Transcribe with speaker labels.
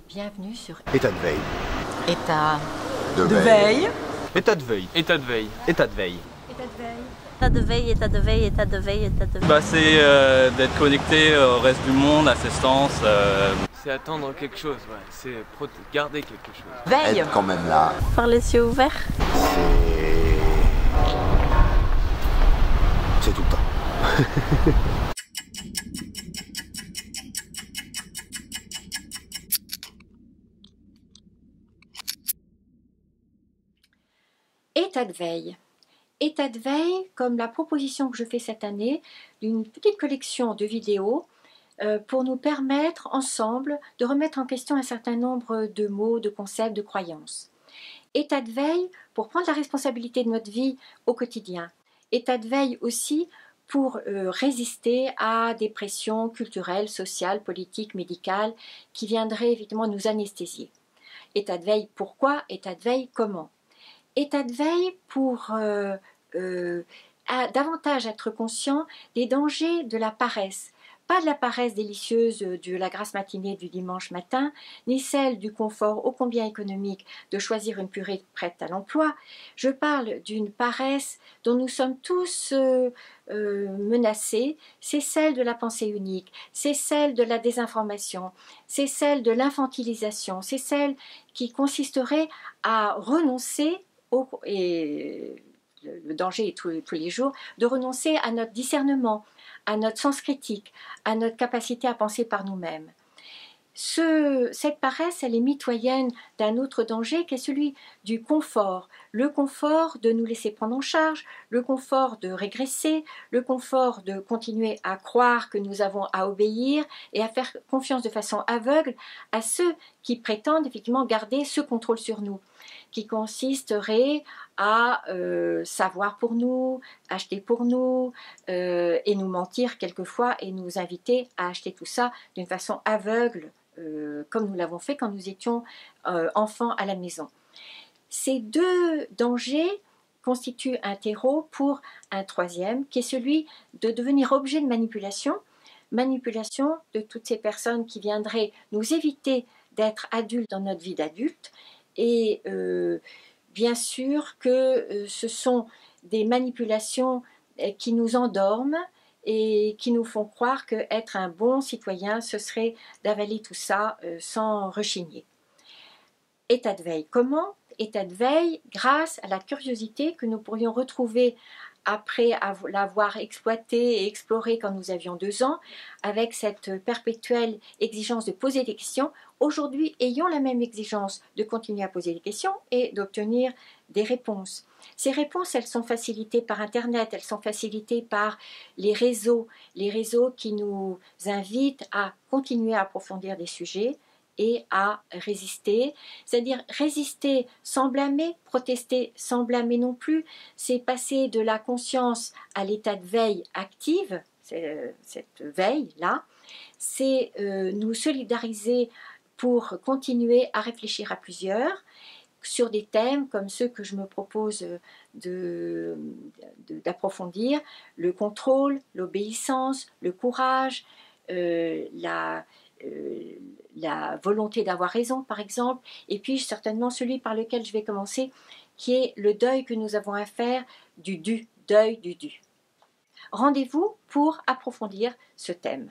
Speaker 1: Bienvenue sur
Speaker 2: État de veille.
Speaker 1: État
Speaker 2: De veille.
Speaker 3: État de veille.
Speaker 4: État de veille.
Speaker 3: État de veille.
Speaker 5: État de veille, état de veille, état de veille, état de veille.
Speaker 4: Bah, c'est d'être connecté au reste du monde, assistance.
Speaker 6: C'est attendre quelque chose, ouais. C'est garder quelque chose.
Speaker 1: Veille.
Speaker 2: Être quand même là.
Speaker 5: Par les yeux ouverts.
Speaker 2: C'est tout le temps.
Speaker 1: État de veille. État de veille, comme la proposition que je fais cette année, d'une petite collection de vidéos pour nous permettre ensemble de remettre en question un certain nombre de mots, de concepts, de croyances. État de veille pour prendre la responsabilité de notre vie au quotidien. État de veille aussi pour résister à des pressions culturelles, sociales, politiques, médicales qui viendraient évidemment nous anesthésier. État de veille pourquoi? État de veille comment? État de veille pour davantage être conscient des dangers de la paresse. Pas de la paresse délicieuse de la grasse matinée du dimanche matin, ni celle du confort ô combien économique de choisir une purée prête à l'emploi. Je parle d'une paresse dont nous sommes tous menacés. C'est celle de la pensée unique, c'est celle de la désinformation, c'est celle de l'infantilisation, c'est celle qui consisterait à renoncer et le danger est tous les jours, de renoncer à notre discernement, à notre sens critique, à notre capacité à penser par nous-mêmes. Cette paresse, elle est mitoyenne d'un autre danger qui est celui du confort. Le confort de nous laisser prendre en charge, le confort de régresser, le confort de continuer à croire que nous avons à obéir et à faire confiance de façon aveugle à ceux qui prétendent effectivement garder ce contrôle sur nous, qui consisterait à savoir pour nous, acheter pour nous et nous mentir quelquefois et nous inviter à acheter tout ça d'une façon aveugle comme nous l'avons fait quand nous étions enfants à la maison. Ces deux dangers constituent un terreau pour un troisième qui est celui de devenir objet de manipulation de toutes ces personnes qui viendraient nous éviter d'être adultes dans notre vie d'adulte. Et bien sûr que ce sont des manipulations qui nous endorment et qui nous font croire qu'être un bon citoyen, ce serait d'avaler tout ça sans rechigner. État de veille. Comment? État de veille grâce à la curiosité que nous pourrions retrouver après l'avoir exploité et exploré quand nous avions 2 ans, avec cette perpétuelle exigence de poser des questions. Aujourd'hui, ayons la même exigence de continuer à poser des questions et d'obtenir des réponses. Ces réponses, elles sont facilitées par Internet, elles sont facilitées par les réseaux qui nous invitent à continuer à approfondir des sujets et à résister, c'est-à-dire résister sans blâmer, protester sans blâmer non plus, c'est passer de la conscience à l'état de veille active, cette veille-là, c'est nous solidariser pour continuer à réfléchir à plusieurs sur des thèmes comme ceux que je me propose d'approfondir, le contrôle, l'obéissance, le courage, la volonté d'avoir raison par exemple, et puis certainement celui par lequel je vais commencer qui est le deuil que nous avons à faire du dû, deuil du dû. Rendez-vous pour approfondir ce thème.